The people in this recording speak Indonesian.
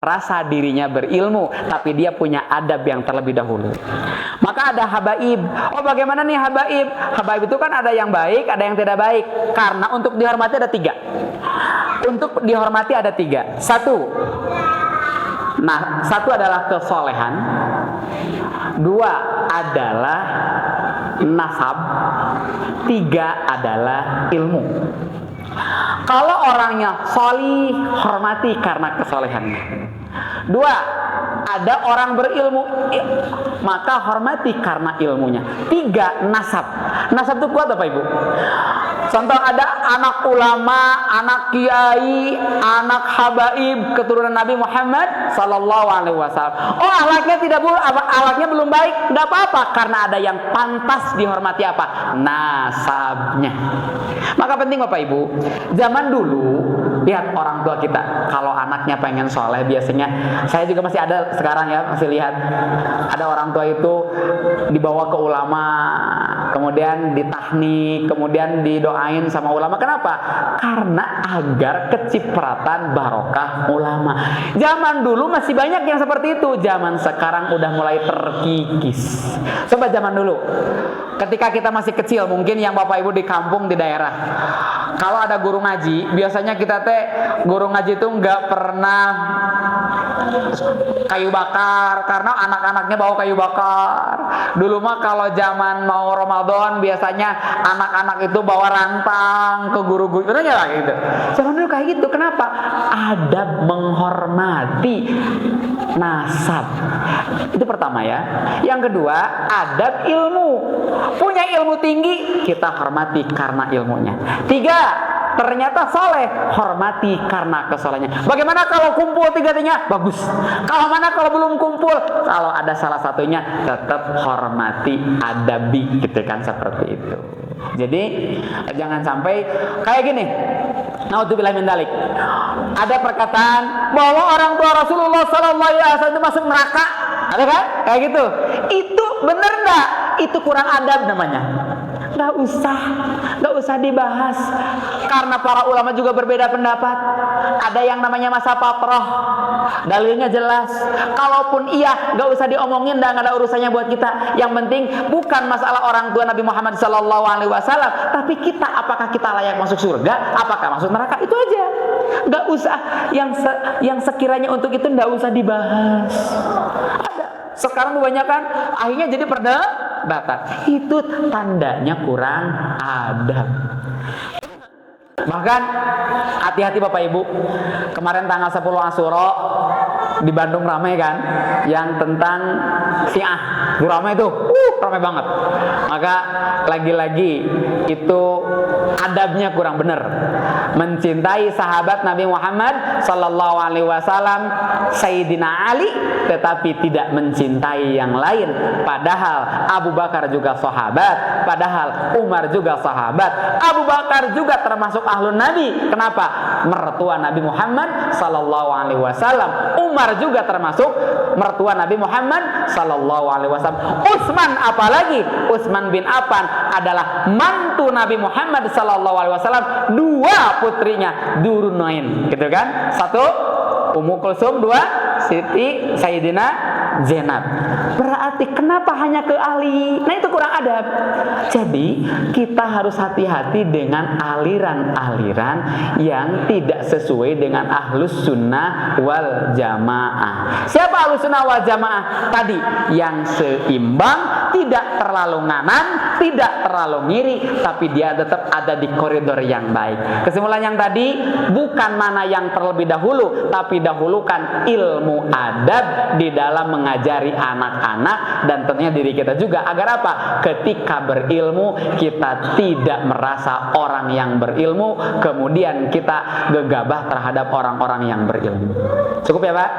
rasa dirinya berilmu, tapi dia punya adab yang terlebih dahulu. Maka ada habaib. Oh, bagaimana nih habaib? Habaib itu kan ada yang baik, ada yang tidak baik. Karena untuk dihormati ada tiga. Untuk dihormati ada tiga. Satu adalah kesolehan. Dua adalah nasab. Tiga adalah ilmu. Kalau orangnya solih, hormati karena kesolehannya. Dua, ada orang berilmu, maka hormati karena ilmunya. Tiga, nasab. Nasab itu kuat apa ibu? Contoh, ada anak ulama, anak kiai, anak habaib, keturunan Nabi Muhammad Sallallahu Alaihi Wasallam. Oh, akhlaknya belum baik, tidak apa-apa, karena ada yang pantas dihormati apa? Nasabnya. Maka penting Bapak Ibu, zaman dulu lihat orang tua kita, kalau anaknya pengen soleh, biasanya saya juga masih ada sekarang ya, masih lihat ada orang tua itu dibawa ke ulama, kemudian ditahnik, kemudian didoain sama ulama. Kenapa? Karena agar kecipratan barokah ulama. Zaman dulu masih banyak yang seperti itu, zaman sekarang udah mulai terkikis. Coba zaman dulu, ketika kita masih kecil, mungkin yang Bapak Ibu di kampung, di daerah, kalau ada guru ngaji, biasanya kita guru ngaji itu nggak pernah kayu bakar, karena anak-anaknya bawa kayu bakar. Dulu mah kalau zaman mau Ramadan, biasanya anak-anak itu bawa rantang ke guru-guru, lah gitu. Zaman dulu kayak gitu. Kenapa? Adab menghormati nasab. Itu pertama ya. Yang kedua, adab ilmu. Punya ilmu tinggi, kita hormati karena ilmunya. Tiga, ternyata soleh, hormati karena kesolehnya. Bagaimana kalau kumpul tiga-tiganya? Bagus. Kalau belum kumpul, kalau ada salah satunya, tetap hormati, adabi, gitu kan, seperti itu. Jadi jangan sampai kayak gini. Naudzubillah min dzalik. Ada perkataan bahwa orang tua Rasulullah Sallallahu Alaihi Wasallam itu masuk neraka. Ada kan? Kayak gitu. Itu benar enggak? Itu kurang adab namanya. Nggak usah dibahas, karena para ulama juga berbeda pendapat. Ada yang namanya masa patroh, dalilnya jelas. Kalaupun iya, nggak usah diomongin, nggak ada urusannya buat kita. Yang penting bukan masalah orang tua Nabi Muhammad Sallallahu Alaihi Wasallam, tapi kita, apakah kita layak masuk surga, apakah masuk neraka, itu aja. Nggak usah yang sekiranya untuk itu nggak usah dibahas. Sekarang kebanyakan akhirnya jadi perdebatan. Itu tandanya kurang adab. Bahkan hati-hati Bapak Ibu. Kemarin tanggal 10 Asyura di Bandung ramai kan, yang tentang Syiah. Itu ramai itu, ramai banget. Maka lagi-lagi itu adabnya kurang benar. Mencintai sahabat Nabi Muhammad Sallallahu Alaihi Wasallam, Sayyidina Ali, tetapi tidak mencintai yang lain. Padahal Abu Bakar juga sahabat, padahal Umar juga sahabat. Abu Bakar juga termasuk ahlun Nabi. Kenapa? Mertua Nabi Muhammad Sallallahu Alaihi Wasallam. Umar juga termasuk mertua Nabi Muhammad Sallallahu Alaihi Wasallam. Utsman apalagi? Utsman bin Affan adalah mantu Nabi Muhammad Sallallahu Alaihi Wasallam. Dua putrinya Durunain, gitu kan? Satu Ummu Kulsum, dua Siti Sayyidina Zainab. Berarti kenapa hanya ke Ali? Nah, itu kurang adab. Jadi kita harus hati-hati dengan aliran-aliran yang tidak sesuai dengan ahlus sunnah wal jamaah. Siapa ahlus sunnah wal jamaah? Tadi yang seimbang, tidak terlalu nganan, tidak terlalu ngiri, tapi dia tetap ada di koridor yang baik. Kesimpulan yang tadi, bukan mana yang terlebih dahulu, tapi dahulukan ilmu adab di dalam mengajari anak-anak dan tentunya diri kita juga, agar apa? Ketika berilmu, kita tidak merasa orang yang berilmu, kemudian kita gegabah terhadap orang-orang yang berilmu. Cukup ya Pak?